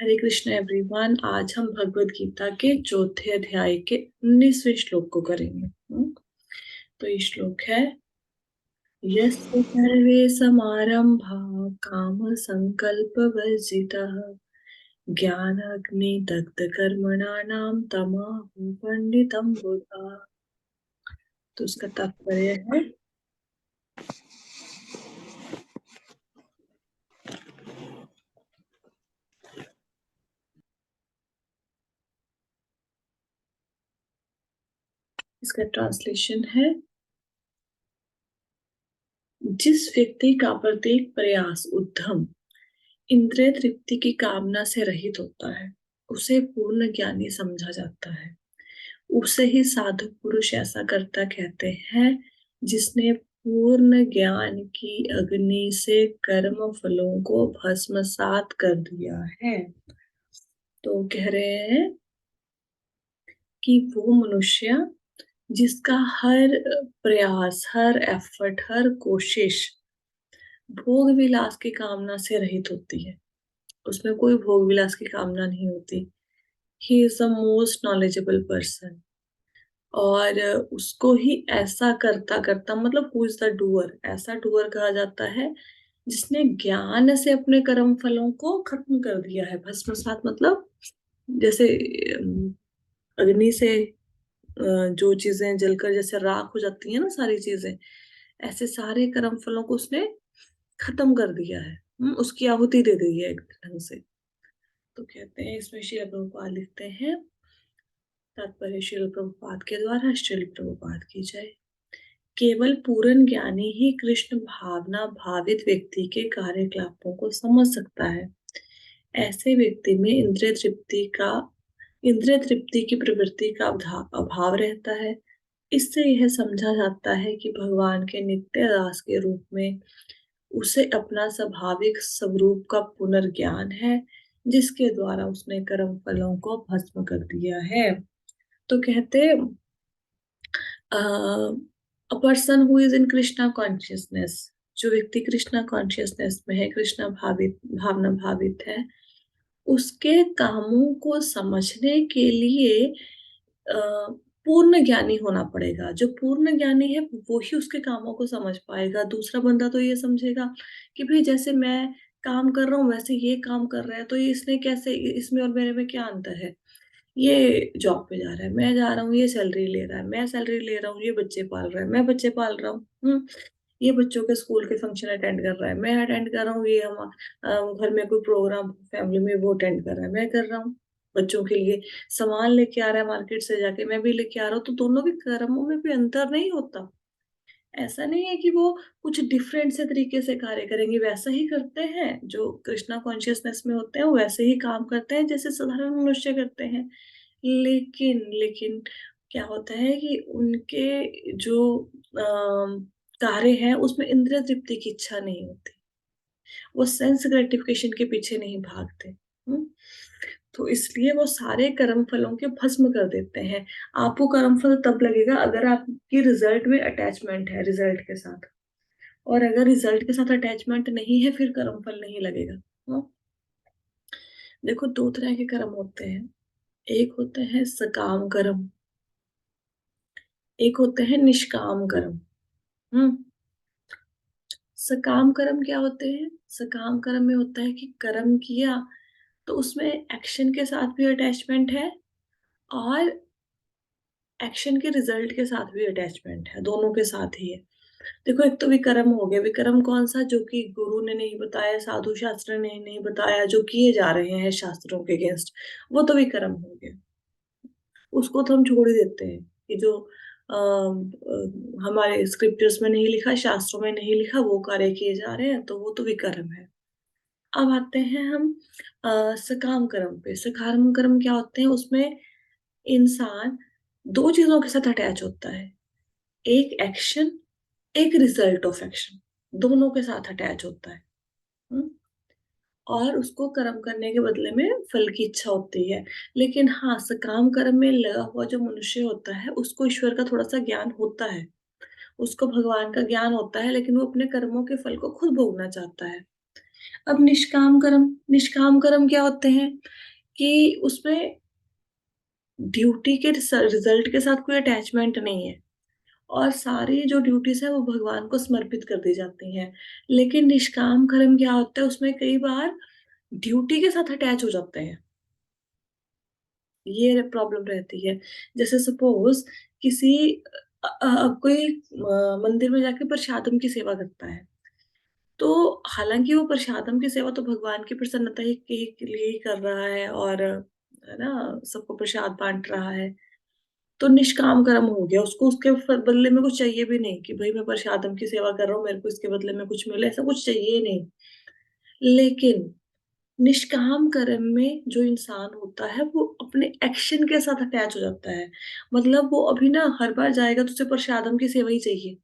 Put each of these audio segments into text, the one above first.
हरे Krishna everyone. आज हम भगवत गीता के चौथे अध्याय के 19वें श्लोक को करेंगे। तो ये श्लोक है, यस्य सर्वे समारंभा काम संकल्प वर्जितः ज्ञानाग्नि दग्ध कर्मणानाम तमाहु पंडितम बुधा। तो उसका तात्पर्य है, इसका ट्रांसलेशन है, जिस व्यक्ति का प्रत्येक प्रयास उद्यम इंद्रिय तृप्ति की कामना से रहित होता है उसे पूर्ण ज्ञानी समझा जाता है। उसे ही साधु पुरुष ऐसा करता कहते हैं जिसने पूर्ण ज्ञान की अग्नि से कर्म फलों को भस्मसात कर दिया है। तो कह रहे हैं कि वो मनुष्य जिसका हर प्रयास, हर एफर्ट, हर कोशिश भोग विलास की कामना से रहित होती है, उसमें कोई भोग विलास की कामना नहीं होती। He is the most knowledgeable person. और उसको ही ऐसा करता करता, मतलब हु इज द डूअर, ऐसा डूअर कहा जाता है जिसने ज्ञान से अपने कर्म फलों को खत्म कर दिया है। भस्मसात मतलब जैसे अग्नि से जो चीजें जलकर जैसे राख हो जाती है ना, सारी चीजें, ऐसे सारे कर्म फलों को उसने खत्म कर दिया है। उसकी आहुति दे दी है एक ढंग से। तो कहते हैं, इसमें श्री प्रभुपाद लिखते हैं, तात्पर्य श्रील प्रभुपाद के द्वारा श्रील प्रभुपाद की जय। केवल पूर्ण ज्ञानी ही कृष्ण भावना भावित व्यक्ति के कार्यकलापों को समझ सकता है। ऐसे व्यक्ति में इंद्रिय तृप्ति की प्रवृत्ति का अभाव रहता है। इससे यह समझा जाता है कि भगवान के नित्य दास के रूप में उसे अपना स्वाभाविक स्वरूप का पुनर्ज्ञान है, जिसके द्वारा उसने कर्म फलों को भस्म कर दिया है। तो कहते, a person who is in Krishna consciousness, जो व्यक्ति कृष्णा कॉन्शियसनेस में है, कृष्णा भावना भावित है, उसके कामों को समझने के लिए पूर्ण ज्ञानी होना पड़ेगा। जो पूर्ण ज्ञानी है वो ही उसके कामों को समझ पाएगा। दूसरा बंदा तो ये समझेगा कि भाई जैसे मैं काम कर रहा हूँ वैसे ये काम कर रहा है, तो ये इसने कैसे, इसमें और मेरे में क्या अंतर है। ये जॉब पे जा रहा है, मैं जा रहा हूँ, ये सैलरी ले रहा है, मैं सैलरी ले रहा हूँ, ये बच्चे पाल रहा है, मैं बच्चे पाल रहा हूँ। ये बच्चों के स्कूल के फंक्शन अटेंड कर रहा है, मैं अटेंड कर रहा हूँ, ये हम घर में कोई प्रोग्राम फैमिली में वो अटेंड कर रहा है, मैं कर रहा हूँ। बच्चों के लिए सामान लेके आ रहा है मार्केट से जाके, मैं भी लेके आ रहा हूँ। तो दोनों के कर्मों में भी अंतर नहीं होता। ऐसा नहीं है कि वो कुछ डिफरेंट से तरीके से कार्य करेंगे, वैसा ही करते हैं। जो कृष्णा कॉन्शियसनेस में होते हैं वो वैसे ही काम करते हैं जैसे साधारण मनुष्य करते हैं। लेकिन लेकिन क्या होता है कि उनके जो कार्य है उसमें इंद्रिय तृप्ति की इच्छा नहीं होती, वो सेंस ग्रेटिफिकेशन के पीछे नहीं भागते। हम्म तो इसलिए वो सारे कर्म फलों के भस्म कर देते हैं। आपको कर्म फल तब लगेगा अगर आपकी रिजल्ट में अटैचमेंट है, रिजल्ट के साथ। और अगर रिजल्ट के साथ अटैचमेंट नहीं है फिर कर्म फल नहीं लगेगा। हाँ? देखो, दो तरह के कर्म होते हैं। एक होते हैं सकाम कर्म, एक होते हैं निष्काम कर्म। हम्म सकाम कर्म क्या होते हैं? सकाम कर्म में होता है कि कर्म किया तो उसमें एक्शन के साथ भी अटैचमेंट है और एक्शन के रिजल्ट के साथ भी अटैचमेंट है, दोनों के साथ ही है। देखो, एक तो विकर्म हो गया। विकर्म कौन सा? जो कि गुरु ने नहीं बताया, साधु शास्त्र ने नहीं बताया, जो किए जा रहे हैं शास्त्रों के अगेंस्ट, वो तो विकर्म हो गया। उसको तो हम छोड़ ही देते हैं कि जो हमारे स्क्रिप्चर्स में नहीं लिखा, शास्त्रों में नहीं लिखा, वो कार्य किए जा रहे हैं, तो वो तो विकर्म है। अब आते हैं हम सकाम कर्म पे। सकाम कर्म क्या होते हैं? उसमें इंसान दो चीजों के साथ अटैच होता है, एक एक्शन, एक रिजल्ट ऑफ एक्शन, दोनों के साथ अटैच होता है। हम्म? और उसको कर्म करने के बदले में फल की इच्छा होती है। लेकिन हाँ, सकाम कर्म में लगा हुआ जो मनुष्य होता है उसको ईश्वर का थोड़ा सा ज्ञान होता है, उसको भगवान का ज्ञान होता है, लेकिन वो अपने कर्मों के फल को खुद भोगना चाहता है। अब निष्काम कर्म क्या होते हैं कि उसमें ड्यूटी के रिजल्ट के साथ कोई अटैचमेंट नहीं है और सारी जो ड्यूटीज है वो भगवान को समर्पित कर दी जाती हैं। लेकिन निष्काम कर्म क्या होता है, उसमें कई बार ड्यूटी के साथ अटैच हो जाते हैं। ये प्रॉब्लम रहती है। जैसे सपोज किसी अब कोई मंदिर में जाके प्रसादम की सेवा करता है, तो हालांकि वो प्रसादम की सेवा तो भगवान की प्रसन्नता ही के लिए ही कर रहा है और है ना, सबको प्रसाद बांट रहा है, तो निष्काम कर्म हो गया। उसको उसके बदले में कुछ चाहिए भी नहीं कि भाई मैं प्रसादम की सेवा कर रहा हूँ, मेरे को इसके बदले में कुछ मिले, ऐसा कुछ चाहिए नहीं। लेकिन निष्काम कर्म में जो इंसान होता है वो अपने एक्शन के साथ अटैच हो जाता है। मतलब वो अभी ना हर बार जाएगा तो उसे प्रसादम की सेवा ही चाहिए।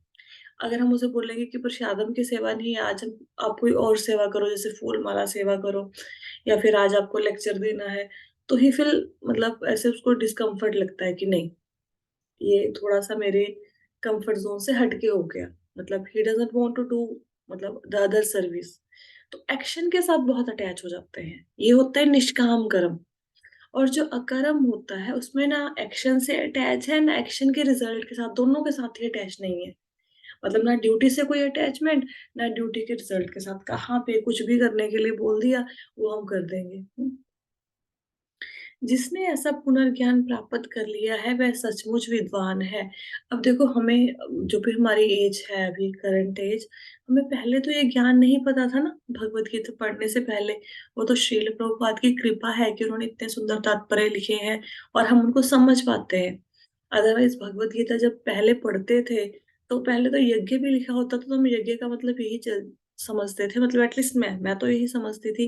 अगर हम उसे बोलेंगे कि प्रसादम की सेवा नहीं, आज हम आप कोई और सेवा करो, जैसे फूल माला सेवा करो या फिर आज आपको लेक्चर देना है, तो ही फिर मतलब ऐसे उसको डिस्कम्फर्ट लगता है कि नहीं, ये थोड़ा-सा मेरे कंफर्ट ज़ोन से हट के हो गया। मतलब ही डज़न्ट वांट टू डू मतलब द अदर सर्विस। तो एक्शन के साथ बहुत अटैच हो जाते हैं। ये होता है निष्काम कर्म। और जो अकर्म होता है उसमें ना एक्शन से अटैच है, ना एक्शन के रिज़ल्ट के साथ, दोनों के साथ ही अटैच नहीं है। मतलब ना ड्यूटी से कोई अटैचमेंट, ना ड्यूटी के रिज़ल्ट के साथ। कहाँ पे कुछ भी करने के लिए बोल दिया, वो हम कर देंगे। जिसने ऐसा पुनर्ज्ञान प्राप्त कर लिया है वह सचमुच विद्वान है। अब देखो हमें जो भी हमारी एज है अभी करंट एज, हमें पहले तो ये ज्ञान नहीं पता था ना भगवत गीता पढ़ने से पहले। वो तो श्रील प्रभुपाद की कृपा है कि उन्होंने इतने सुंदर तात्पर्य लिखे हैं और हम उनको समझ पाते हैं। अदरवाइज भगवत गीता जब पहले पढ़ते थे तो पहले तो यज्ञ भी लिखा होता था, तो हम यज्ञ का मतलब यही समझते थे। मतलब एटलीस्ट मैं तो यही समझती थी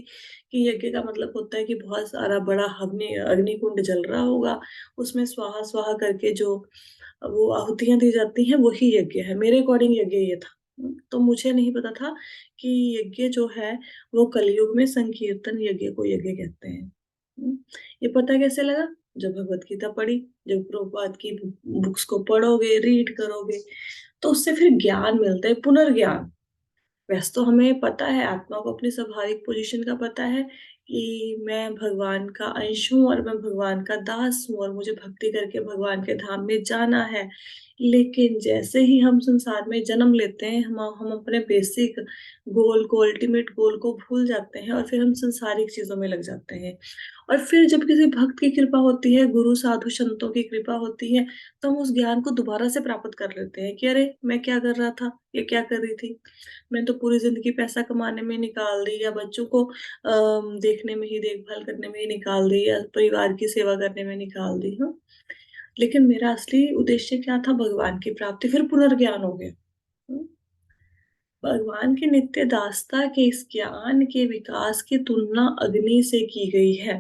कि यज्ञ का मतलब होता है कि बहुत सारा बड़ा अग्निकुंड जल रहा होगा, उसमें स्वाहा स्वाहा करके जो वो आहुतियाँ दी जाती हैं, वही यज्ञ है। मेरे अकॉर्डिंग यज्ञ ये था। तो मुझे नहीं पता था कि यज्ञ जो है, वो कलयुग में संकीर्तन यज्ञ को यज्ञ कहते हैं। हुँ, ये पता कैसे लगा? जब भगवत गीता पढ़ी, जब प्रभुपाद की बुक्स को पढ़ोगे, रीड करोगे, तो उससे फिर ज्ञान मिलता है, पुनर्ज्ञान। वैसे तो हमें पता है, आत्मा को अपनी स्वाभाविक पोजीशन का पता है कि मैं भगवान का अंश हूँ और मैं भगवान का दास हूँ और मुझे भक्ति करके भगवान के धाम में जाना है। लेकिन जैसे ही हम संसार में जन्म लेते हैं, हम अपने बेसिक गोल को, अल्टीमेट गोल को भूल जाते हैं और फिर हम संसारिक चीज़ों में लग जाते हैं। और फिर जब किसी भक्त की कृपा होती है, गुरु साधु संतों की कृपा होती है, तो हम उस ज्ञान को दोबारा से प्राप्त कर लेते हैं कि अरे! मैं क्या कर रहा था? ये क्या कर रही थी? मैंने तो पूरी ज़िंदगी पैसा कमाने में निकाल दी या बच्चों को देखने में ही, देखभाल करने में ही निकाल दी या परिवार की सेवा करने में निकाल दी, हाँ। लेकिन मेरा असली उद्देश्य क्या था? भगवान की प्राप्ति, फिर पुनर्ज्ञान हो गया। हुँ। भगवान की नित्य दासता के इस ज्ञान के विकास की तुलना अग्नि से की गई है।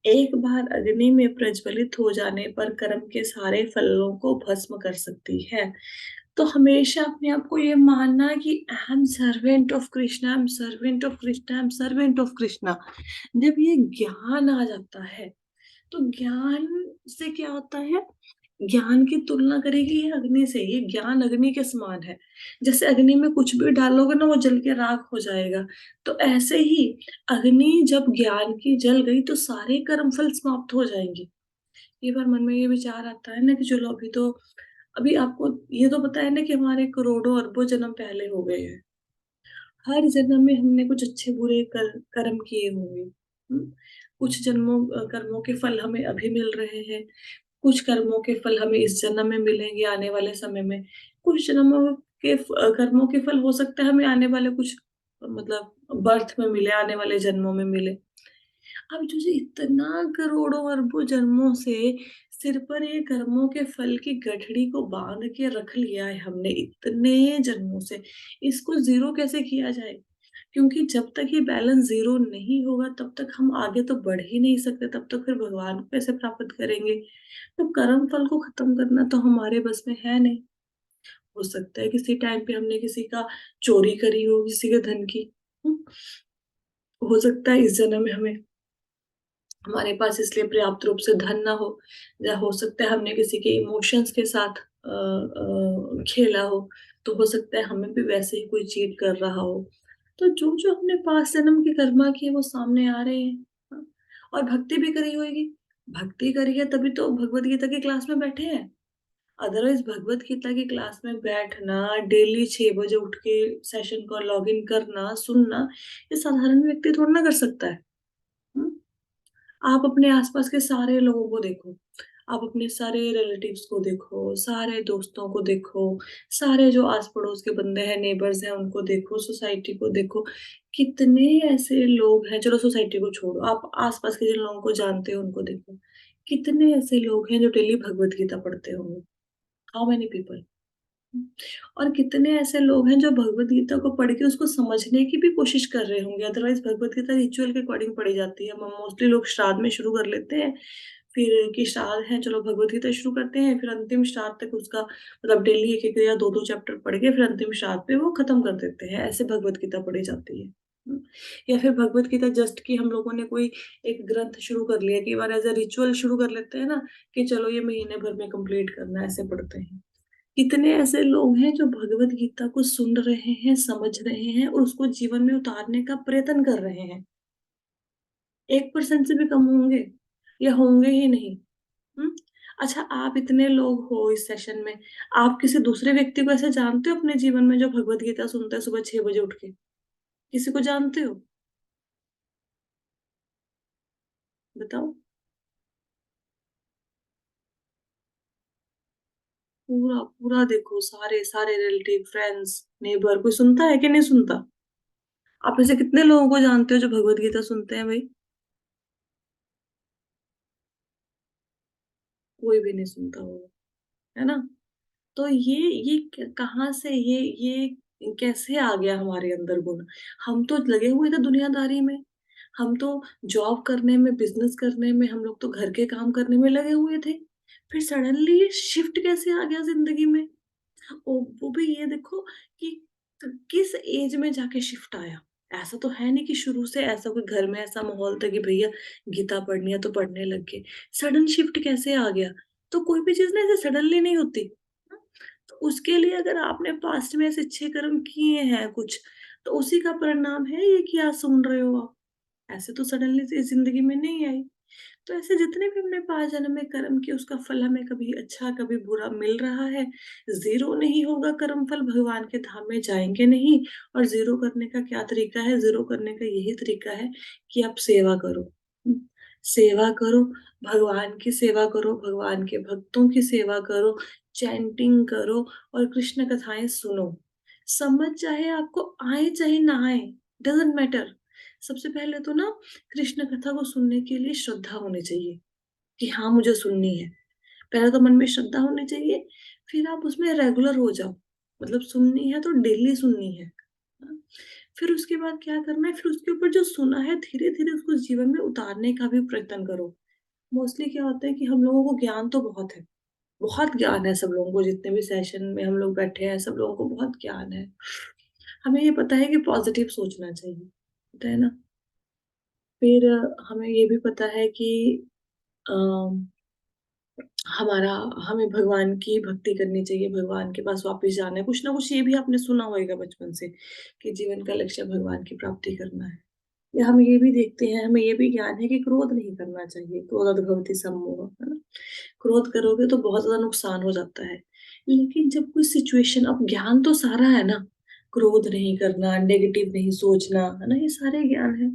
एक बार अग्नि में प्रज्वलित हो जाने पर कर्म के सारे फलों को भस्म कर सकती है। तो हमेशा अपने आप को ये मानना कि I am servant of Krishna, I am servant of Krishna, I am servant of Krishna. जब ये ज्ञान आ जाता है, तो ज्ञान से क्या होता है, ज्ञान की तुलना करेगी ये अग्नि से। ये ज्ञान अग्नि के समान है। जैसे अग्नि में कुछ भी डालोगे ना वो जल के राख हो जाएगा। तो ऐसे ही अग्नि जब ज्ञान की जल गई तो सारे कर्म फल समाप्त हो जाएंगे। कई बार मन में ये विचार आता है ना कि चलो अभी आपको ये तो पता है ना कि हमारे करोड़ों अरबों जन्म पहले हो गए हैं। हर जन्म में हमने कुछ अच्छे बुरे कर्म किए होंगे। कुछ कर्मों के फल हमें अभी मिल रहे हैं, कुछ कर्मों के फल हमें इस जन्म में मिलेंगे आने वाले समय में। कुछ जन्मों के कर्मों के फल हो सकता है हमें आने वाले कुछ मतलब बर्थ में मिले, आने वाले जन्मों में मिले। अब जो इतना करोड़ों अरबों जन्मों से सिर पर ये कर्मों के फल की गठरी को बांध के रख लिया है हमने इतने जन्मों से, इसको जीरो कैसे किया जाए? क्योंकि जब तक ये बैलेंस जीरो नहीं होगा तब तक हम आगे तो बढ़ ही नहीं सकते, तब तक फिर भगवान को कैसे प्राप्त करेंगे? तो कर्म फल को खत्म करना तो हमारे बस में है नहीं। हो सकता है किसी टाइम पे हमने किसी का चोरी करी हो, किसी के धन की। हम्म, हो सकता है इस जन्म में हमारे पास इसलिए पर्याप्त रूप से धन ना हो, या हो सकता है हमने किसी के इमोशंस के साथ खेला हो, तो हो सकता है हमें भी वैसे ही कोई चीट कर रहा हो। तो जो-जो हमने पास्ट जन्म की कर्मा किए वो सामने आ रहे हैं। हाँ, और भक्ति भी करी होएगी। भक्ति करी है तभी तो भगवत गीता की क्लास में बैठे हैं। अदरवाइज़ भगवत गीता की क्लास में बैठना, डेली 6 बजे उठ के सेशन को लॉगिन करना, सुनना, ये साधारण व्यक्ति थोड़ी ना कर सकता है। हुँ? आप अपने आस-पास के सारे लोगों को देखो। आप अपने सारे रिलेटिव्स को देखो, सारे दोस्तों को देखो, सारे जो आस-पड़ोस के बंदे हैं, नेबर्स हैं, उनको देखो, सोसाइटी को देखो। कितने ऐसे लोग हैं, चलो सोसाइटी को छोड़ो, आप आस-पास के जिन लोगों को जानते हो, उनको देखो। कितने ऐसे लोग हैं जो डेली भगवत गीता पढ़ते होंगे? How many people? और कितने ऐसे लोग हैं जो भगवत गीता को पढ़ के उसको समझने की भी कोशिश कर रहे होंगे, अदरवाइज़ भगवत गीता रिचुअल के अकॉर्डिंग पढ़ी जाती है। म मोस्टली लोग श्राद्ध में शुरू कर लेते हैं, फिर कि श्राद्ध है चलो भगवत गीता शुरू करते हैं, फिर अंतिम श्राद्ध तक उसका मतलब डेली 1-1 या 2-2 चैप्टर पढ़ के फिर अंतिम श्राद्ध पे वो खत्म कर देते हैं, ऐसे भगवत गीता पढ़ी जाती है। हुँ, या फिर भगवत गीता जस्ट कि हम लोगों ने कोई एक ग्रंथ शुरू कर लिया, कई बार एज़ अ रिचुअल शुरू कर लेते हैं ना, कि चलो ये महीने भर में कंप्लीट करना है, ऐसे पढ़ते हैं। कितने ऐसे लोग हैं जो भगवत गीता को सुन रहे हैं, समझ रहे हैं और उसको जीवन में उतारने का प्रयत्न कर रहे हैं। 1% से भी कम होंगे या होंगे ही नहीं। हुँ? अच्छा आप इतने लोग हो इस सेशन में, आप किसी दूसरे व्यक्ति को ऐसे जानते हो अपने जीवन में जो भगवत गीता सुनता है सुबह 6 बजे उठ के? किसी को जानते हो? बताओ? पूरा देखो सारे रिलेटिव, फ्रेंड्स, नेबर कोई सुनता है कि नहीं सुनता? आप में से कितने लोगों को जानते हो जो भगवत गीता सुनते हैं भई? कोई भी नहीं सुनता होगा, है ना? तो ये कहाँ से ये कैसे आ गया हमारे अंदर गुण? हम तो लगे हुए थे दुनियादारी में, हम तो जॉब करने में, बिज़नेस करने में, हम लोग तो घर के काम करने में लगे हुए थे। फिर सडनली ये शिफ्ट कैसे आ गया ज़िंदगी में? वो भी ये देखो कि किस एज में जाके शिफ्ट आया। ऐसा तो है नहीं कि शुरू से ऐसा कोई घर में ऐसा माहौल था कि भैया गीता पढ़नी है तो पढ़ने लग गए। सडन शिफ्ट कैसे आ गया? तो कोई भी चीज़ ना ऐसे सडनली नहीं होती। हाँ, तो उसके लिए अगर आपने पास्ट में ऐसे अच्छे कर्म किए हैं कुछ, तो उसी का परिणाम है ये कि आज सुन रहे हो आप। ऐसे तो सडनली से ज़िंदगी में नहीं आई। तो ऐसे जितने भी हमने 5 जन्म में कर्म किए उसका फल हमें कभी अच्छा कभी बुरा मिल रहा है। ज़ीरो नहीं होगा कर्म फल, भगवान के धाम में जाएँगे नहीं। और ज़ीरो करने का क्या तरीका है? ज़ीरो करने का यही तरीका है कि आप सेवा करो। हुँ, सेवा करो, भगवान की सेवा करो, भगवान के भक्तों की सेवा करो, चैंटिंग करो और कृष्ण कथाएँ सुनो। समझ चाहे आपको आए चाहे ना आए, डज़न्ट मैटर। सबसे पहले तो ना कृष्ण कथा को सुनने के लिए श्रद्धा होनी चाहिए कि हाँ, मुझे सुननी है। पहले तो मन में श्रद्धा होनी चाहिए, फिर आप उसमें रेगुलर हो जाओ। मतलब सुननी है तो डेली सुननी है। हाँ, फिर उसके बाद क्या करना है, फिर उसके ऊपर जो सुना है धीरे-धीरे उसको जीवन में उतारने का भी प्रयत्न करो। मोस्टली क्या होता है कि हम लोगों को ज्ञान तो बहुत है, बहुत ज्ञान है सब लोगों को जितने भी सेशन में हम लोग बैठे हैं, सब लोगों को बहुत ज्ञान है। हमें ये पता है कि पॉज़िटिव सोचना चाहिए, होता है ना? फिर हमें ये भी पता है कि अ, हमारा हमें भगवान की भक्ति करनी चाहिए, भगवान के पास वापस जाना है। कुछ ना कुछ ये भी आपने सुना होएगा बचपन से कि जीवन का लक्ष्य भगवान की प्राप्ति करना है। या हम ये भी देखते हैं, हमें ये भी ज्ञान है कि क्रोध नहीं करना चाहिए, क्रोधात भवति सम्मोह, है ना? क्रोध करोगे तो बहुत ज़्यादा नुकसान हो जाता है। लेकिन जब कोई सिचुएशन अब ज्ञान तो सारा है ना, क्रोध नहीं करना, नेगेटिव नहीं सोचना, है ना? ये सारे ज्ञान हैं।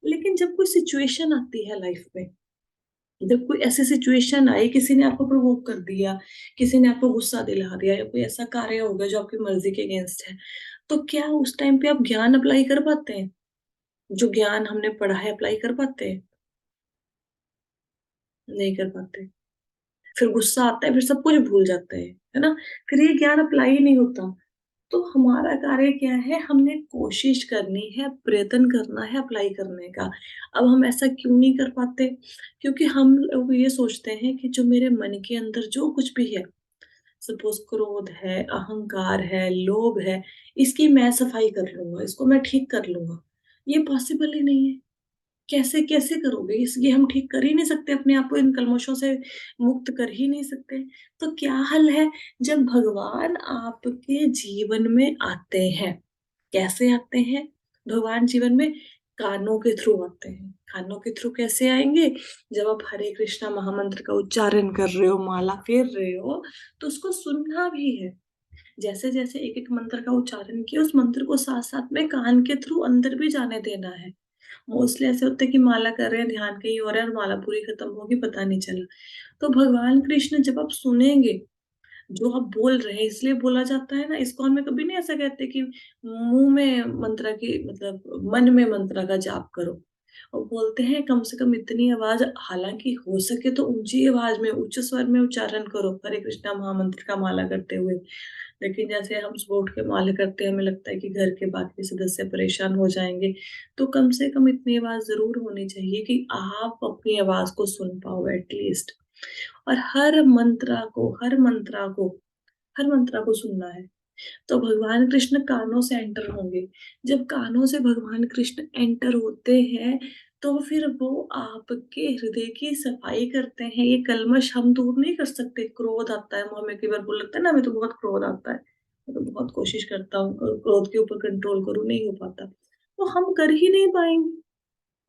लेकिन जब कोई सिचुएशन आती है लाइफ में, जब कोई ऐसी सिचुएशन आई, किसी ने आपको प्रोवोक कर दिया, किसी ने आपको गुस्सा दिला दिया या कोई ऐसा कार्य हो गया जो आपकी मर्ज़ी के अगेंस्ट है, तो क्या उस टाइम पे आप ज्ञान अप्लाई कर पाते हैं? जो ज्ञान हमने पढ़ा है अप्लाई कर पाते हैं? नहीं कर पाते। फिर गुस्सा आता है, फिर सब कुछ भूल जाते हैं, है ना? फिर ये ज्ञान अप्लाई ही नहीं होता। तो हमारा कार्य क्या है, हमने कोशिश करनी है, प्रयत्न करना है अप्लाई करने का। अब हम ऐसा क्यों नहीं कर पाते? क्योंकि हम लोग ये सोचते हैं कि जो मेरे मन के अंदर जो कुछ भी है, सपोज़ क्रोध है, अहंकार है, लोभ है, इसकी मैं सफाई कर लूँगा, इसको मैं ठीक कर लूँगा। ये पॉसिबल ही नहीं है। कैसे कैसे करोगे? ये हम ठीक कर ही नहीं सकते अपने आप को इन कल्मशों से मुक्त कर ही नहीं सकते। तो क्या हल है? जब भगवान आपके जीवन में आते हैं। कैसे आते हैं? भगवान जीवन में कानों के थ्रू आते हैं। कानों के थ्रू कैसे आएँगे? जब आप हरे कृष्णा महामंत्र का उच्चारण कर रहे हो, माला फेर रहे हो, तो उसको सुनना भी है। जैसे-जैसे एक-एक मंत्र का उच्चारण किया, उस मंत्र को साथ-साथ में कान के थ्रू अंदर भी जाने देना है। मोस्टली ऐसे होता है कि माला कर रहे हैं, ध्यान कहीं और है और माला पूरी खत्म होगी, पता नहीं चला। तो भगवान कृष्ण जब आप सुनेंगे, जो आप बोल रहे हैं, इसलिए बोला जाता है ना, इस्कॉन में कभी नहीं ऐसा कहते कि मुँह में मंत्र की मतलब मन में मंत्र का जाप करो। और बोलते हैं कम से कम इतनी आवाज़, हालाँकि हो सके तो ऊँची आवाज़ में, उच्च स्वर में उच्चारण करो, हरे कृष्णा महामंत्र का माला करते हुए। लेकिन जैसे हम सुबह उठ के माला करते हैं, हमें लगता है कि घर के बाकी सदस्य परेशान हो जाएँगे, तो कम से कम इतनी आवाज़ ज़रूर होनी चाहिए कि आप अपनी आवाज़ को सुन पाओ एट लीस्ट। और हर मंत्रा को सुनना है। तो भगवान कृष्ण कानों से एंटर होंगे। जब कानों से भगवान कृष्ण एंटर होते हैं, तो फिर वो आपके हृदय की सफाई करते हैं। ये कल्मश हम दूर नहीं कर सकते। क्रोध आता है, हमें कई बार बुरा लगता है ना, हमें तो बहुत क्रोध आता है। मैं तो बहुत कोशिश करता हूँ क्रोध के ऊपर कंट्रोल करूँ, नहीं हो पाता। तो हम कर ही नहीं पाएँगे।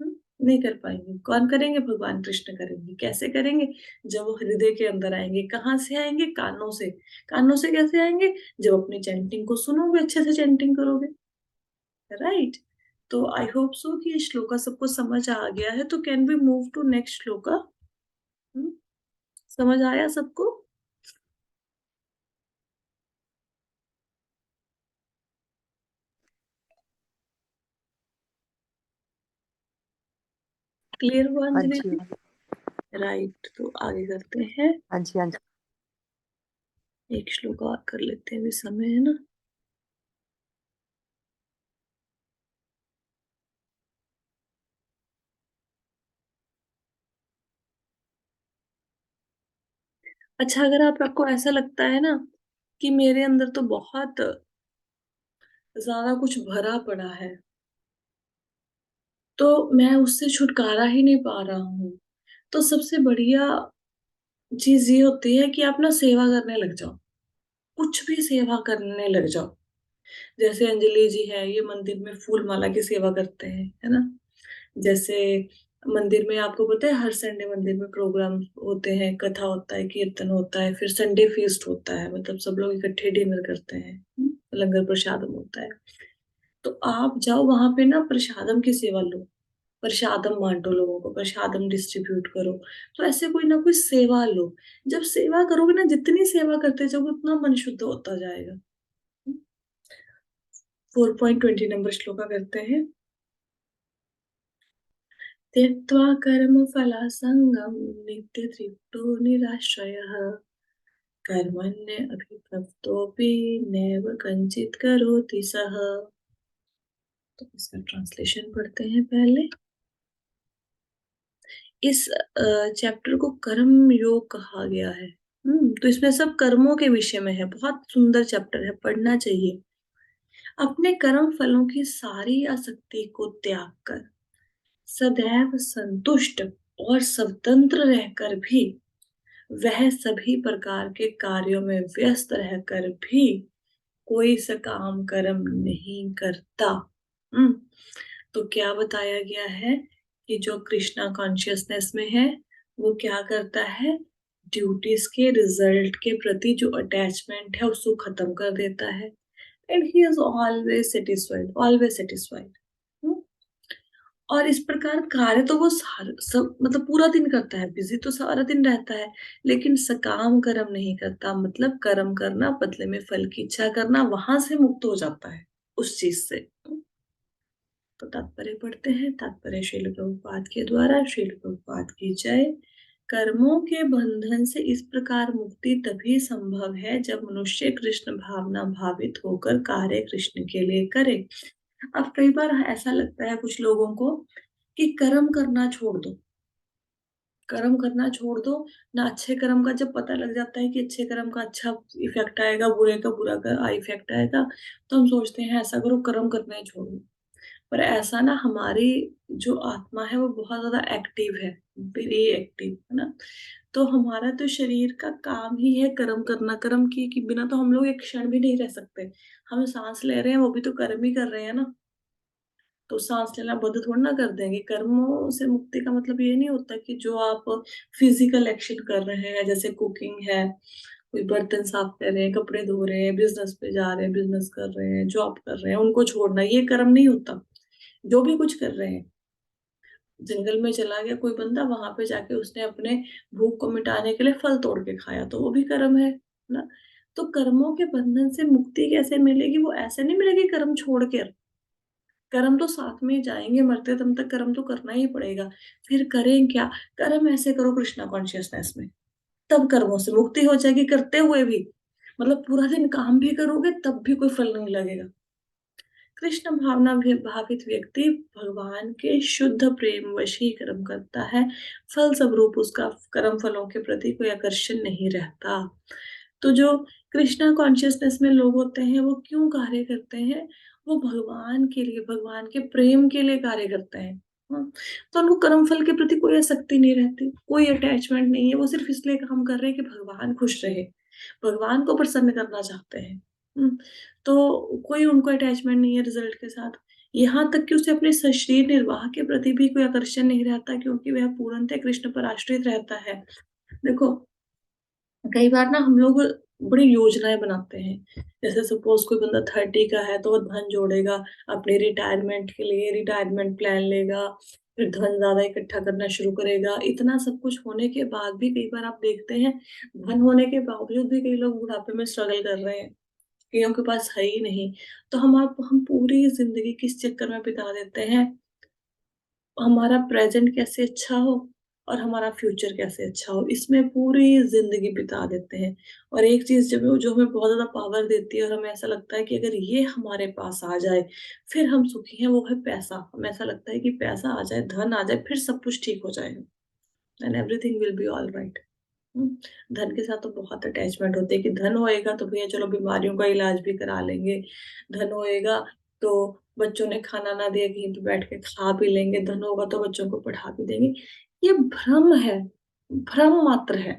हुँ, नहीं कर पाएँगे। कौन करेंगे? भगवान कृष्ण करेंगे। कैसे करेंगे? जब वो हृदय के अंदर आएँगे। कहाँ से आएँगे? कानों से। कानों से कैसे आएँगे? जब अपनी चैंटिंग को सुनोगे, अच्छे से चैंटिंग करोगे, राइट? तो आई होप सो कि ये श्लोका सबको समझ आ गया है, तो can we move to next shloka? हुँ, समझ आया सबको? क्लियर हुआ हाँ अंजलि जी, जी? राइट, तो आगे करते हैं। हाँ जी, हाँ जी। एक श्लोक और कर लेते हैं, अभी समय है ना? अच्छा, अगर आप आपको ऐसा लगता है ना कि मेरे अंदर तो बहुत ज़्यादा कुछ भरा पड़ा है, तो मैं उससे छुटकारा ही नहीं पा रहा हूँ। तो सबसे बढ़िया चीज़ ये होती है कि आप ना सेवा करने लग जाओ। कुछ भी सेवा करने लग जाओ। जैसे अंजलि जी हैं, ये मंदिर में फूल माला की सेवा करते हैं, है ना? जैसे मंदिर में आपको पता है हर संडे मंदिर में प्रोग्राम होते हैं, कथा होता है, कीर्तन होता है, फिर संडे फीस्ट होता है, मतलब सब लोग इकट्ठे डिनर करते हैं, लंगर प्रसादम होता है। तो आप जाओ वहाँ पे ना प्रसादम की सेवा लो, प्रसादम बाँटो लोगों को, प्रसादम डिस्ट्रीब्यूट करो। तो ऐसे कोई ना कोई सेवा लो। जब सेवा करोगे ना, जितनी सेवा करते जाओगे उतना मन शुद्ध होता जाएगा। 4.20 नंबर श्लोका करते हैं। त्यक्त्वा कर्मफलासङ्गं नित्यतृप्तो निराश्रयः कर्मण्यभिप्रवृत्तोऽपि नैव किञ्चित् करोति सः। तो इसका ट्रांसलेशन पढ़ते हैं पहले। इस चैप्टर को कर्म योग कहा गया है। तो इसमें सब कर्मों के विषय में है। बहुत सुंदर चैप्टर है, पढ़ना चाहिए। अपने कर्म फलों की सारी आसक्ति को त्याग कर सदैव संतुष्ट और स्वतंत्र रहकर भी वह सभी प्रकार के कार्यों में व्यस्त रहकर भी कोई सकाम कर्म नहीं करता। हम्म तो क्या बताया गया है कि जो कृष्णा कॉन्शियसनेस में है, वो क्या करता है? ड्यूटीज के रिजल्ट के प्रति जो अटैचमेंट है उसको खत्म कर देता है। And he is always satisfied. और इस प्रकार कार्य तो वो सार सब मतलब पूरा दिन करता है, बिज़ी तो सारा दिन रहता है, लेकिन सकाम कर्म नहीं करता, मतलब कर्म करना, बदले में फल की इच्छा करना, वहाँ से मुक्त हो जाता है, उस चीज़ से। तो तात्पर्य पढ़ते हैं। तात्पर्य श्रील प्रभुपाद के द्वारा। श्रील प्रभुपाद की जय। कर्मों के बंधन से इस प्रकार मुक्ति तभी संभव है जब मनुष्य कृष्ण भावना भावित होकर कार्य कृष्ण के लिए करे। अब कई बार ऐसा लगता है कुछ लोगों को कि कर्म करना छोड़ दो, कर्म करना छोड़ दो ना। अच्छे कर्म का जब पता लग जाता है कि अच्छे कर्म का अच्छा इफेक्ट आएगा, बुरे का बुरा का इफेक्ट आएगा, तो हम सोचते हैं ऐसा करो, कर्म करना ही छोड़ दो। पर ऐसा ना, हमारी जो आत्मा है वो बहुत ज़्यादा एक्टिव है, वेरी एक्टिव, है ना? तो हमारा तो शरीर का काम ही है कर्म करना, कर्म किए कि बिना तो हम लोग एक क्षण भी नहीं रह सकते। हम सांस ले रहे हैं वो भी तो कर्म ही कर रहे हैं ना। तो सांस लेना बंद थोड़ी ना कर देंगे। कर्मों से मुक्ति का मतलब ये नहीं होता कि जो आप फिजिकल एक्शन कर रहे हैं, जैसे कुकिंग है, कोई बर्तन साफ कर रहे हैं, कपड़े धो रहे हैं, बिजनेस पे जा रहे हैं, बिजनेस कर रहे हैं, जॉब कर रहे हैं, उनको छोड़ना, ये कर्म नहीं होता। जो भी कुछ कर रहे हैं, जंगल में चला गया कोई बंदा, वहां पे जाके उसने अपने भूख को मिटाने के लिए फल तोड़ के खाया, तो वो भी कर्म है ना। तो कर्मों के बंधन से मुक्ति कैसे मिलेगी? वो ऐसे नहीं मिलेगी कर्म छोड़ के। कर्म तो साथ में ही जाएंगे, मरते दम तक कर्म तो करना ही पड़ेगा। फिर करें क्या? कर्म ऐसे करो कृष्णा कॉन्शियसनेस में, तब कर्मों से मुक्ति हो जाएगी, करते हुए भी। मतलब पूरा दिन काम भी करोगे तब भी कोई फल नहीं लगेगा। कृष्ण भावना भावित व्यक्ति भगवान के शुद्ध प्रेम वश ही कर्म करता है। फल स्वरूप उसका कर्म फलों के प्रति कोई आकर्षण नहीं रहता। तो जो कृष्णा कॉन्शियसनेस में लोग होते हैं वो क्यों कार्य करते हैं? वो भगवान के लिए, भगवान के प्रेम के लिए कार्य करते हैं। हाँ, तो उनको कर्म फल के प्रति कोई आसक्ति नहीं रहती, कोई अटैचमेंट नहीं है। वो सिर्फ इसलिए काम कर रहे हैं कि भगवान खुश रहे, भगवान को प्रसन्न करना चाहते हैं। तो कोई उनको अटैचमेंट नहीं है रिजल्ट के साथ। यहाँ तक कि उसे अपने शरीर निर्वाह के प्रति भी कोई आकर्षण नहीं रहता, क्योंकि वह पूर्णतः कृष्ण पर आश्रित रहता है। देखो, कई बार ना हम लोग बड़ी योजनाएं बनाते हैं। जैसे सपोज कोई बंदा 30 का है तो वो धन जोड़ेगा अपने रिटायरमेंट के लिए, रिटायरमेंट प्लान लेगा, फिर धन ज्यादा इकट्ठा करना शुरू करेगा। इतना सब कुछ होने के बाद भी कई बार आप देखते हैं, धन होने के बावजूद भी कई लोग बुढ़ापे में स्ट्रगल कर रहे हैं, कईयों के पास है ही नहीं। तो हम पूरी जिंदगी किस चक्कर में बिता देते हैं? हमारा प्रेजेंट कैसे अच्छा हो और हमारा फ्यूचर कैसे अच्छा हो, इसमें पूरी जिंदगी बिता देते हैं। और एक चीज जब जो हमें बहुत ज्यादा पावर देती है और हमें ऐसा लगता है कि अगर ये हमारे पास आ जाए फिर हम सुखी हैं, वो है पैसा। हमें ऐसा लगता है कि पैसा आ जाए, धन आ जाए, फिर सब कुछ ठीक हो जाएगा, and everything will be all right. धन के साथ तो बहुत अटैचमेंट होती है कि धन होएगा तो भैया चलो बीमारियों का इलाज भी करा लेंगे, धन होएगा तो बच्चों ने खाना ना दिया कहीं पे बैठ के खा भी लेंगे, धन होगा तो बच्चों को पढ़ा भी देंगे। ये भ्रम है, भ्रम मात्र है।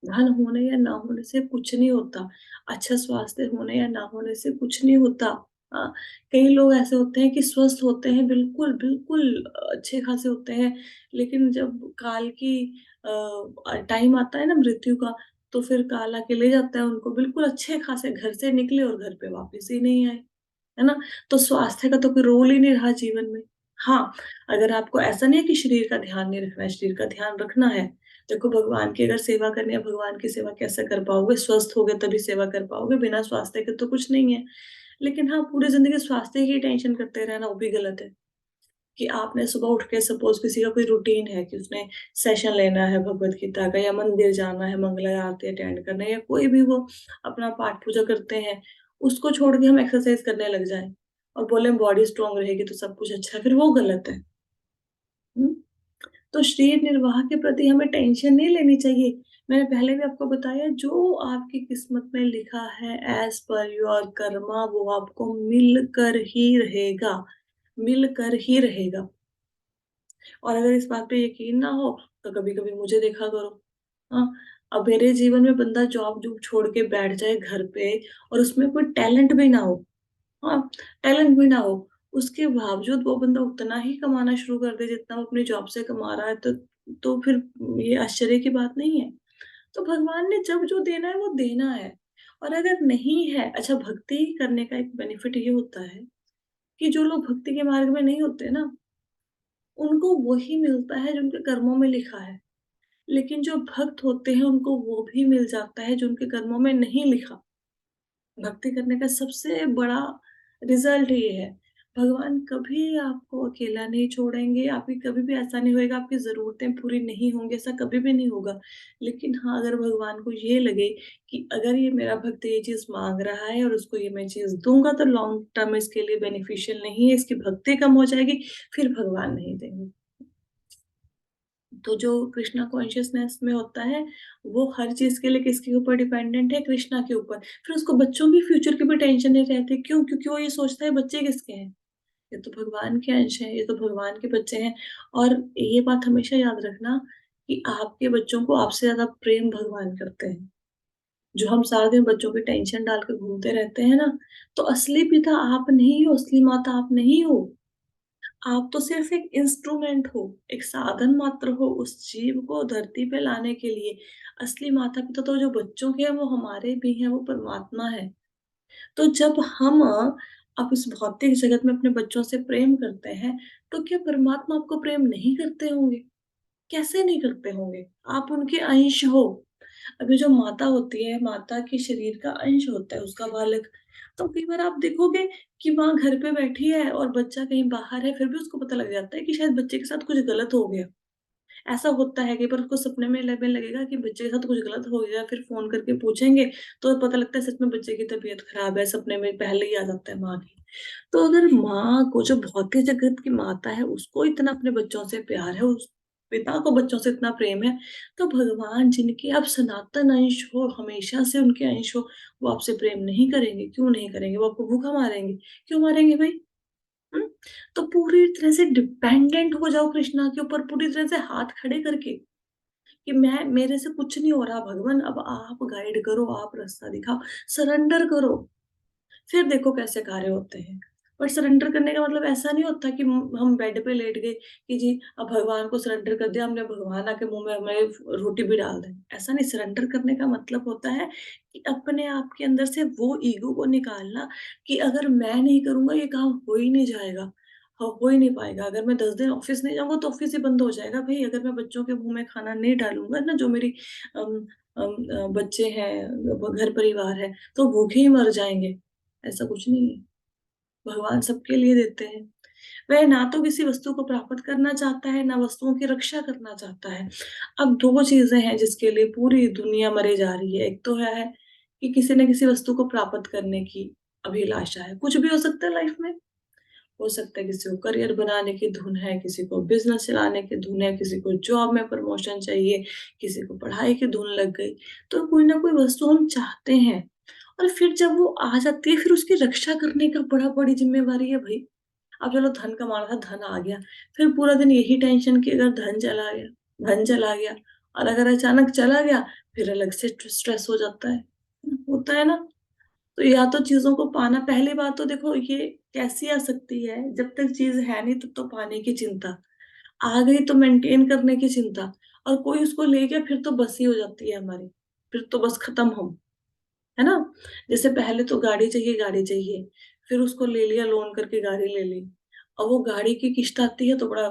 धन होने या ना होने से कुछ नहीं होता, अच्छा स्वास्थ्य होने या ना होने से कुछ नहीं होता। हाँ, कई लोग ऐसे होते हैं कि स्वस्थ होते हैं, बिल्कुल बिल्कुल अच्छे खासे होते हैं, लेकिन जब काल की टाइम आता है ना मृत्यु का, तो फिर काल आके ले जाता है उनको। बिल्कुल अच्छे खासे घर से निकले और घर पे वापस ही नहीं आए, है ना। तो स्वास्थ्य का तो कोई रोल ही नहीं रहा जीवन में। हाँ, अगर आपको ऐसा नहीं है कि शरीर का ध्यान नहीं रखना है, शरीर का ध्यान रखना है। देखो, भगवान की अगर सेवा करनी है, भगवान की सेवा कैसे कर पाओगे? स्वस्थ होगे तभी सेवा कर पाओगे, बिना स्वास्थ्य के तो कुछ नहीं है। लेकिन हाँ, पूरी जिंदगी स्वास्थ्य की टेंशन करते रहना वो भी गलत है। कि आपने सुबह उठ के, सपोज किसी का कोई रूटीन है कि उसने सेशन लेना है भगवत गीता का, या मंदिर जाना है, मंगला आरती अटेंड करना है, या कोई भी वो अपना पाठ पूजा करते हैं, उसको छोड़ के हम एक्सरसाइज करने लग जाएं और बोले बॉडी स्ट्रांग रहेगी तो सब कुछ अच्छा है, फिर वो गलत है। हम्म? तो शरीर निर्वाह के प्रति हमें टेंशन नहीं लेनी चाहिए। मैंने पहले भी आपको बताया, जो आपकी किस्मत में लिखा है एज पर योर कर्मा, वो आपको मिल कर ही रहेगा, मिल कर ही रहेगा। और अगर इस बात पे यकीन ना हो तो कभी कभी मुझे देखा करो। हाँ, अब मेरे जीवन में बंदा जॉब जॉब छोड़ के बैठ जाए घर पे और उसमें कोई टैलेंट भी ना हो, हाँ, टैलेंट भी ना हो, उसके बावजूद वो बंदा उतना ही कमाना शुरू कर दे जितना वो अपनी जॉब से कमा रहा है, तो फिर ये आश्चर्य की बात नहीं है। तो भगवान ने जब जो देना है वो देना है। और अगर नहीं है, अच्छा, भक्ति करने का एक बेनिफिट ये होता है कि जो लोग भक्ति के मार्ग में नहीं होते ना, उनको वही मिलता है जो उनके कर्मों में लिखा है। लेकिन जो भक्त होते हैं उनको वो भी मिल जाता है जो उनके कर्मों में नहीं लिखा। भक्ति करने का सबसे बड़ा रिजल्ट ये है, भगवान कभी आपको अकेला नहीं छोड़ेंगे, आपकी कभी भी ऐसा नहीं होएगा आपकी ज़रूरतें पूरी नहीं होंगी, ऐसा कभी भी नहीं होगा। लेकिन हाँ, अगर भगवान को ये लगे कि अगर ये मेरा भक्त ये चीज़ माँग रहा है और उसको ये मैं चीज़ दूँगा तो लॉन्ग टर्म इसके लिए बेनिफिशियल नहीं है, इसकी भक्ति कम हो जाएगी, फिर भगवान नहीं देंगे। तो जो कृष्णा कॉन्शियसनेस में होता है, वो हर चीज़ के लिए किसके ऊपर डिपेंडेंट है? कृष्णा के ऊपर। फिर उसको बच्चों की फ्यूचर की भी टेंशन नहीं रहती। क्यों? क्योंकि वो ये सोचता है बच्चे किसके हैं? ये तो भगवान के अंश हैं, ये तो भगवान के बच्चे हैं। और ये बात हमेशा याद रखना कि आपके बच्चों को आपसे ज़्यादा प्रेम भगवान करते हैं। जो हम सारा दिन बच्चों पे टेंशन डाल के घूमते रहते हैं ना, तो असली पिता आप नहीं हो, असली माता आप नहीं हो। आप तो सिर्फ़ एक इंस्ट्रूमेंट हो, एक साधन मात्र हो उस जीव को धरती पे लाने के लिए। असली माता-पिता तो जो बच्चों के हैं वो हमारे भी हैं, वो परमात्मा है। तो जब हम अब इस भौतिक जगत में अपने बच्चों से प्रेम करते हैं, तो क्या परमात्मा आपको प्रेम नहीं करते होंगे? कैसे नहीं करते होंगे? आप उनके अंश हो। अभी जो माता होती है, माता के शरीर का अंश होता है उसका बालक। तो कई बार आप देखोगे कि माँ घर पे बैठी है और बच्चा कहीं बाहर है, फिर भी उसको पता लग जाता है कि शायद बच्चे के साथ कुछ गलत हो गया। ऐसा होता है, कई बार उसको सपने में लगेगा कि बच्चे के साथ कुछ गलत हो गया, फिर फ़ोन करके पूछेंगे, तो पता लगता है सच में बच्चे की तबीयत खराब है, सपने में पहले ही आ जाता है माँ की। तो अगर माँ को, जो भौतिक जगत की माता है, उसको इतना अपने बच्चों से प्यार है, उस पिता को बच्चों से इतना प्रेम है, तो भगवान जिनके आप सनातन अंश हो, हमेशा से उनके अंश हो, वो आपसे प्रेम नहीं करेंगे? क्यों नहीं करेंगे? वो आपको भूखा मारेंगे? क्यों मारेंगे भई? हुँ? तो पूरी तरह से डिपेंडेंट हो जाओ कृष्णा के ऊपर, पूरी तरह से हाथ खड़े करके कि मैं, मेरे से कुछ नहीं हो रहा भगवान, अब आप गाइड करो, आप रास्ता दिखाओ, सरेंडर करो। फिर देखो कैसे कार्य होते हैं। पर सरेंडर करने का मतलब ऐसा नहीं होता कि हम बेड पे लेट गए कि जी अब भगवान को सरेंडर कर दिया हमने, भगवान आके मुँह में हमें रोटी भी डाल दें। ऐसा नहीं, सरेंडर करने का मतलब होता है कि अपने आप के अंदर से वो ईगो को निकालना कि अगर मैं नहीं करूँगा ये काम हो ही नहीं जाएगा, हो ही नहीं पाएगा। अगर मैं 10 दिन ऑफ़िस नहीं जाऊँगा तो ऑफ़िस ही बंद हो जाएगा भई। अगर मैं बच्चों के मुँह में खाना नहीं डालूँगा ना, जो मेरी अम बच्चे हैं, घर परिवार है, तो भूखे ही मर जाएँगे। ऐसा कुछ नहीं है। भगवान सबके लिए देते हैं। वह ना तो किसी वस्तु को प्राप्त करना चाहता है, ना वस्तुओं की रक्षा करना चाहता है। अब 2 चीज़ें हैं जिसके लिए पूरी दुनिया मरे जा रही है। एक तो है कि किसी न किसी वस्तु को प्राप्त करने की अभिलाषा है। कुछ भी हो सकता है लाइफ़ में। हो सकता है किसी को करियर बनाने की धुन है, किसी को बिज़नेस चलाने की धुन है, किसी को जॉब में प्रमोशन चाहिए, किसी को पढ़ाई की धुन लग गई। तो कोई ना कोई वस्तु हम चाहते हैं और फिर जब वो आ जाती है, फिर उसकी रक्षा करने का बड़ा बड़ी ज़िम्मेवारी है भई। अब चलो धन कमाना था, धन आ गया, फिर पूरा दिन यही टेंशन कि अगर धन चला गया और अगर अचानक चला गया, फिर अलग से स्ट्रेस हो जाता है। होता है ना? तो या तो चीज़ों को पाना, पहली बात तो देखो ये कैसी आ सकती है, जब तक चीज़ है नहीं तब तो पाने की चिंता, आ गई तो मेंटेन करने की चिंता, और कोई उसको ले गया फिर तो बस ही हो जाती है हमारी, फिर तो बस खत्म हम, है ना? जैसे पहले तो गाड़ी चाहिए, फिर उसको ले लिया लोन करके गाड़ी ले ली, और वो गाड़ी की किश्त आती है तो बड़ा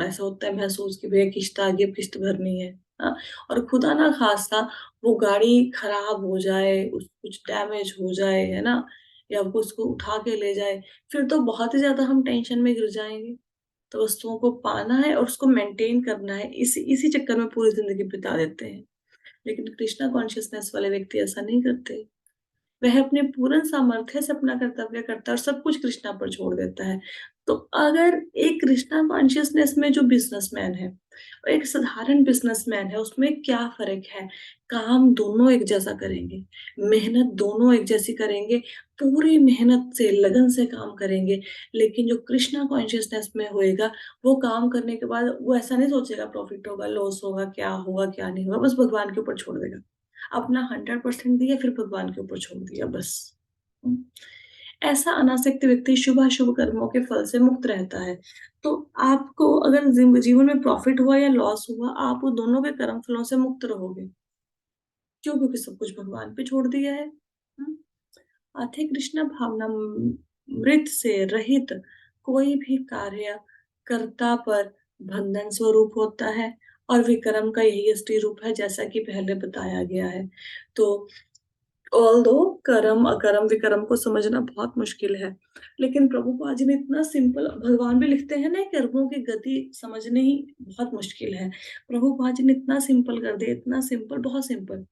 ऐसा होता है महसूस कि भैया किश्त आ गई, अब किश्त भरनी है। हाँ? और खुदा ना खास्ता वो गाड़ी खराब हो जाए, उस कुछ डैमेज हो जाए, है ना? या वो उसको उठा के ले जाए, फिर तो बहुत ही ज़्यादा हम टेंशन में गिर जाएँगे। तो वस्तुओं को पाना है और उसको मेंटेन करना है, इसी इसी चक्कर में पूरी ज़िंदगी बिता देते हैं। लेकिन कृष्णा कॉन्शसनेस वाले व्यक्ति ऐसा नहीं करते। वह अपने पूर्ण सामर्थ्य से अपना कर्तव्य करता है और सब कुछ कृष्णा पर छोड़ देता है। तो अगर एक कृष्णा कॉन्शियसनेस में जो बिज़नेसमैन है और एक साधारण बिज़नेसमैन है, उसमें क्या फ़र्क है? काम दोनों एक जैसा करेंगे, मेहनत दोनों एक जैसी करेंगे, पूरी मेहनत से, लगन से काम करेंगे। लेकिन जो कृष्णा कॉन्शियसनेस में होएगा, वो काम करने के बाद वो ऐसा नहीं सोचेगा प्रॉफ़िट होगा, लॉस होगा, क्या नहीं होगा, बस भगवान के ऊपर छोड़ देगा। अपना 100% दिया, फिर भगवान के ऊपर छोड़ दिया बस। हुँ। ऐसा अनासक्त व्यक्ति शुभ-अशुभ कर्मों के फल से मुक्त रहता है। तो आपको अगर जीवन में प्रॉफ़िट हुआ या लॉस हुआ, आप वो दोनों के कर्म फलों से मुक्त रहोगे। क्यों? क्योंकि सब कुछ भगवान पे छोड़ दिया है। हुँ। अथे कृष्ण भावनामृत से रहित कोई भी कार्य कर्ता पर बंधन स्वरूप होता है, और विक्रम का यही असली रूप है, जैसा कि पहले बताया गया है। तो ऑल्दो कर्म, अकर्म, विकर्म को समझना बहुत मुश्किल है, लेकिन प्रभुपाद जी ने इतना सिंपल, भगवान भी लिखते हैं ना, कर्मों की गति समझनी ही बहुत मुश्किल है। प्रभुपाद जी ने इतना सिंपल कर दिया, इतना सिंपल, बहुत सिंपल।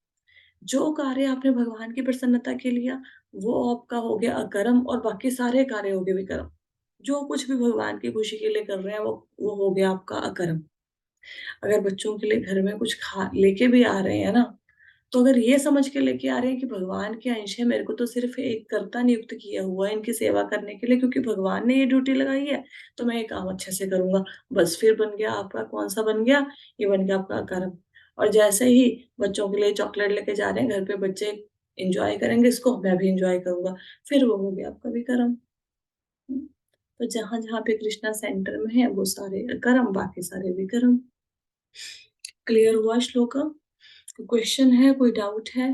जो कार्य आपने भगवान की प्रसन्नता के लिया, वो आपका हो गया अकर्म, और बाकी सारे कार्य हो गए विकर्म। जो कुछ भी भगवान की खुशी के लिए कर रहे हैं, वो हो गया आपका अकर्म। अगर बच्चों के लिए घर में कुछ खा लेके भी आ रहे हैं ना, तो अगर ये समझ के लेके आ रहे हैं कि भगवान के अंश है, मेरे को तो सिर्फ़ एक कर्ता नियुक्त किया हुआ है इनकी सेवा करने के लिए, क्योंकि भगवान ने ये ड्यूटी लगाई है, तो मैं ये काम अच्छे से करूँगा। बस फिर बन गया आपका, कौन-सा बन गया? ये बन गया आपका कर्म। और जैसे ही बच्चों के लिए चॉकलेट लेके जा रहे हैं घर पे, बच्चे एंजॉय करेंगे इसको, मैं भी एंजॉय करूंगा, फिर वो हो गया आपका भी कर्म। तो जहां जहां पे कृष्णा सेंटर में है वो सारे कर्म, बाकी सारे भी कर्म। क्लियर हुआ श्लोका? कोई क्वेश्चन है, कोई डाउट है?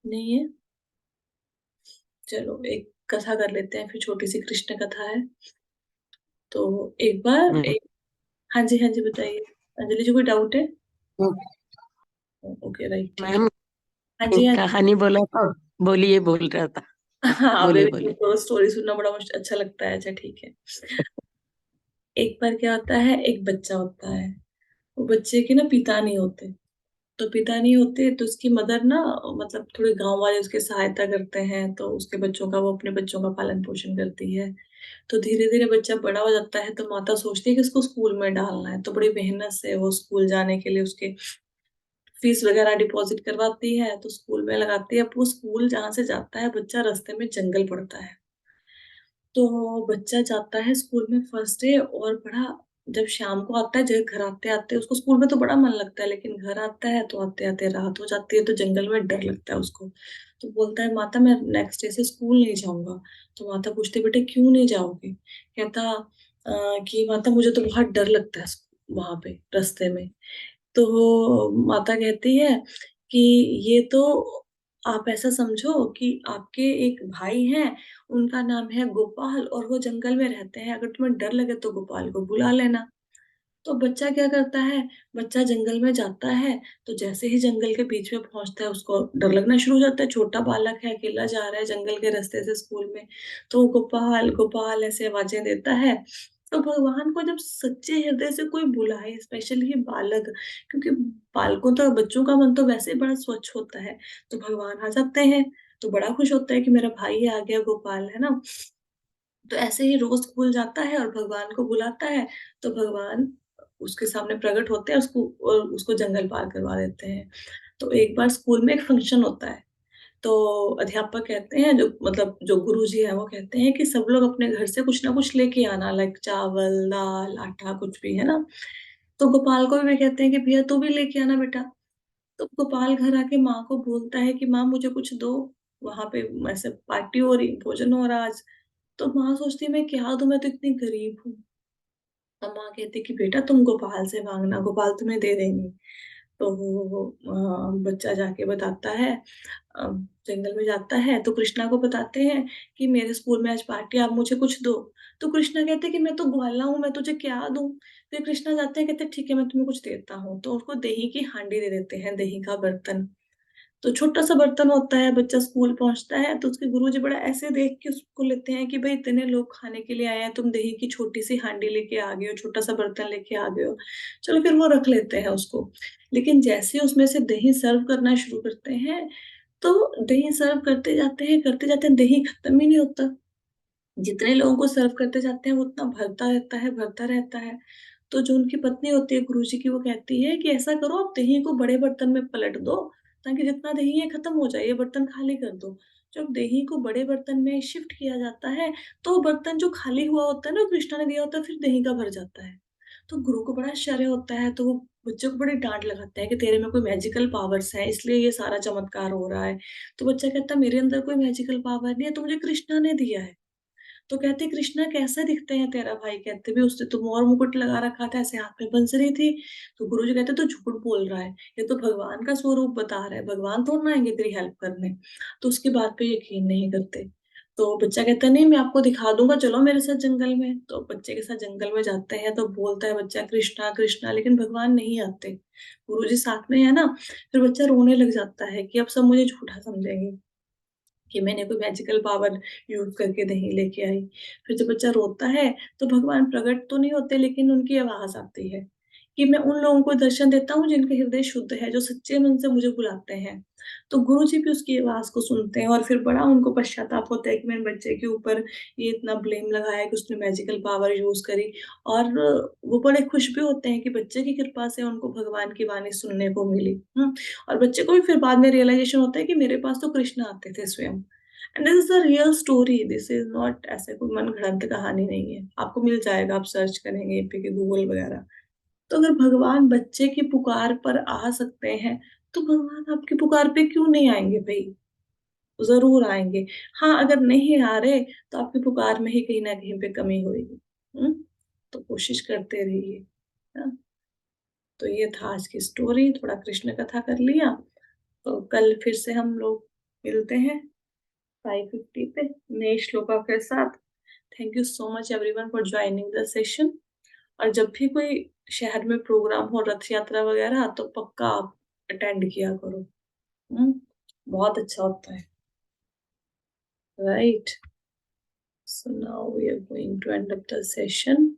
नहीं है? चलो एक कथा कर लेते हैं, फिर छोटी सी कृष्ण कथा है। तो एक बार हम्म, एक, हाँ जी हाँ जी बताइए। अंजलि जी कोई डाउट है? ओके राइट ठीक है। मैम हाँ जी हाँ जी। कहानी बोला था, बोलिए बोल रहा था। हाँ बोलिए बेबी बोलिए। को स्टोरी सुनना बड़ा अच्छा लगता है। अच्छा ठीक है। एक बार क्या होता है, एक बच्चा होता है, वो बच्चे के ना पिता नहीं होते। तो पिता नहीं होते तो उसकी मदर ना, मतलब थोड़े गांव वाले उसके सहायता करते हैं, तो उसके बच्चों का, वो अपने बच्चों का पालन पोषण करती है। तो धीरे धीरे बच्चा बड़ा हो जाता है, तो माता सोचती है कि इसको स्कूल में डालना है, तो बड़ी मेहनत से वो स्कूल जाने के लिए उसके फीस वगैरह डिपॉजिट करवाती है, तो स्कूल में लगाती है। अब वो स्कूल जहाँ से जाता है बच्चा, रास्ते में जंगल पड़ता है। तो बच्चा जाता है स्कूल में फर्स्ट डे, और बड़ा, जब शाम को आता है, जब घर आते आते उसको स्कूल में तो बड़ा मन लगता है, लेकिन घर आता है तो आते आते रात हो जाती है, तो जंगल में डर लगता है उसको। तो बोलता है माता मैं नेक्स्ट डे से स्कूल नहीं जाऊंगा। तो माता पूछती बेटे क्यों नहीं जाओगे? कहता कि माता मुझे तो बहुत डर लगता है वहां पे रास्ते में। तो माता कहती है कि ये तो, आप ऐसा समझो कि आपके एक भाई हैं, उनका नाम है गोपाल, और वो जंगल में रहते हैं, अगर तुम्हें डर लगे तो गोपाल को बुला लेना। तो बच्चा क्या करता है, बच्चा जंगल में जाता है, तो जैसे ही जंगल के बीच में पहुंचता है उसको डर लगना शुरू हो जाता है, छोटा बालक है, अकेला जा रहा है जंगल के रास्ते से स्कूल में। तो वो गोपाल गोपाल ऐसे आवाजें देता है। तो भगवान को जब सच्चे हृदय से कोई बुलाए, स्पेशली बालक, क्योंकि बालकों तो, बच्चों का मन तो वैसे ही बड़ा स्वच्छ होता है, तो भगवान आ जाते हैं। तो बड़ा खुश होता है कि मेरा भाई आ गया गोपाल, है ना। तो ऐसे ही रोज स्कूल जाता है और भगवान को बुलाता है, तो भगवान उसके सामने प्रकट होते हैं, उसको और उसको जंगल पार करवा देते हैं। तो एक बार स्कूल में एक फंक्शन होता है, तो अध्यापक कहते हैं, जो मतलब जो गुरुजी है वो कहते हैं कि सब लोग अपने घर से कुछ ना कुछ लेके आना, लाइक चावल दाल आटा कुछ भी, है ना। तो गोपाल को भी कहते हैं कि भैया तू भी लेके आना बेटा। तो गोपाल घर आके माँ को बोलता है कि माँ मुझे कुछ दो, वहां पे ऐसे पार्टी हो रही, भोजन हो रहा आज। तो माँ सोचती है मैं क्या दूं, मैं तो इतनी गरीब हूँ। तो माँ कहती कि बेटा तुम गोपाल से मांगना, गोपाल तुम्हें दे देंगे। तो वो बच्चा जाके बताता है, अ, जंगल में जाता है, तो कृष्णा को बताते हैं कि मेरे स्कूल में आज पार्टी, आप मुझे कुछ दो। तो कृष्णा कहते हैं कि मैं तो ग्वाला हूँ, मैं तुझे क्या दूं। फिर कृष्णा जाते हैं, कहते हैं ठीक है मैं तुम्हें कुछ देता हूँ, तो उसको दही की हांडी दे देते हैं, दही का बर्तन। तो छोटा सा बर्तन होता है, बच्चा स्कूल पहुंचता है तो उसके गुरुजी बड़ा ऐसे देख के उसको लेते हैं कि भाई इतने लोग खाने के लिए आए हैं, तुम दही की छोटी सी हांडी लेके आ गए हो, छोटा सा बर्तन लेके आ गए हो। चलो फिर वो रख लेते हैं उसको। लेकिन जैसे ही उसमें से दही सर्व करना शुरू करते हैं, तो दही सर्व करते जाते हैं, दही खत्म ही नहीं होता। जितने लोगों को सर्व करते जाते हैं वो उतना भरता रहता है, भरता रहता है। तो जो उनकी पत्नी होती है गुरुजी की, वो कहती है कि ऐसा करो, आप दही को बड़े बर्तन में पलट दो, ताकि जितना दही है खत्म हो जाए, ये बर्तन खाली कर दो। जब दही को बड़े बर्तन में शिफ्ट किया जाता है, तो वो बर्तन जो खाली हुआ होता है ना, कृष्णा ने दिया होता है, फिर दही का भर जाता है। तो गुरु को बड़ा आश्चर्य होता है, तो वो बच्चे को बड़ी डांट लगाता है कि तेरे में कोई मैजिकल पावर्स है, इसलिए ये सारा चमत्कार हो रहा है। तो बच्चा कहता है मेरे अंदर कोई मैजिकल पावर नहीं है, तो मुझे कृष्णा ने दिया है। तो कहते कृष्णा कैसा दिखते हैं तेरा भाई? कहते भी उसने तो मोर मुकुट लगा रखा था, ऐसे हाथ में बंसरी थी। तो गुरुजी कहते तो झूठ बोल रहा है, ये तो भगवान का स्वरूप बता रहा है, भगवान थोड़ा ना आएंगे तेरी हेल्प करने। तो उसकी बात पे यकीन नहीं करते। तो बच्चा कहता नहीं मैं आपको दिखा दूंगा, चलो मेरे साथ जंगल में। तो बच्चे के साथ जंगल में जाते हैं, तो बोलता है बच्चा कृष्णा कृष्णा, लेकिन भगवान नहीं आते। गुरुजी साथ में है ना। फिर बच्चा रोने लग जाता है कि अब सब मुझे झूठा समझेंगे कि मैंने कोई मैजिकल पावर यूज करके दही लेके आई। फिर जब बच्चा रोता है, तो भगवान प्रकट तो नहीं होते, लेकिन उनकी आवाज आती है कि मैं उन लोगों को दर्शन देता हूँ जिनके हृदय शुद्ध है, जो सच्चे मन से मुझे बुलाते हैं। तो गुरु जी भी उसकी आवाज को सुनते हैं, और फिर बड़ा उनको पश्चाताप होता है कि मैंने बच्चे के ऊपर ये इतना ब्लेम लगाया कि उसने मैजिकल पावर यूज करी। और वो बड़े खुश भी होते हैं कि बच्चे की कृपा से उनको भगवान की वाणी सुनने को मिली। और बच्चे को भी फिर बाद में रियलाइजेशन होता है कि मेरे पास तो कृष्ण आते थे स्वयं। And this is a real story, this is not ऐसे कोई मन गढ़ंत कहानी नहीं है, आपको मिल जाएगा, आप सर्च करेंगे पे के गूगल वगैरह। तो अगर भगवान बच्चे की पुकार पर आ सकते हैं, तो भगवान आपकी पुकार पे क्यों नहीं आएंगे भाई? जरूर आएंगे। हाँ, अगर नहीं आ रहे तो आपकी पुकार में ही कहीं ना कहीं पे कमी होगी। तो कोशिश करते रहिए। हाँ, तो ये था आज की स्टोरी, थोड़ा कृष्ण कथा कर लिया। तो कल फिर से हम लोग मिलते हैं 5:50 पे नए श्लोका के साथ। Thank you so much everyone for joining the session. और जब भी कोई शहर में प्रोग्राम हो, रथ यात्रा वगैरह, तो पक्का आप अटेंड किया करो। हम्म, बहुत अच्छा होता है, right? So now we are going to end up the session.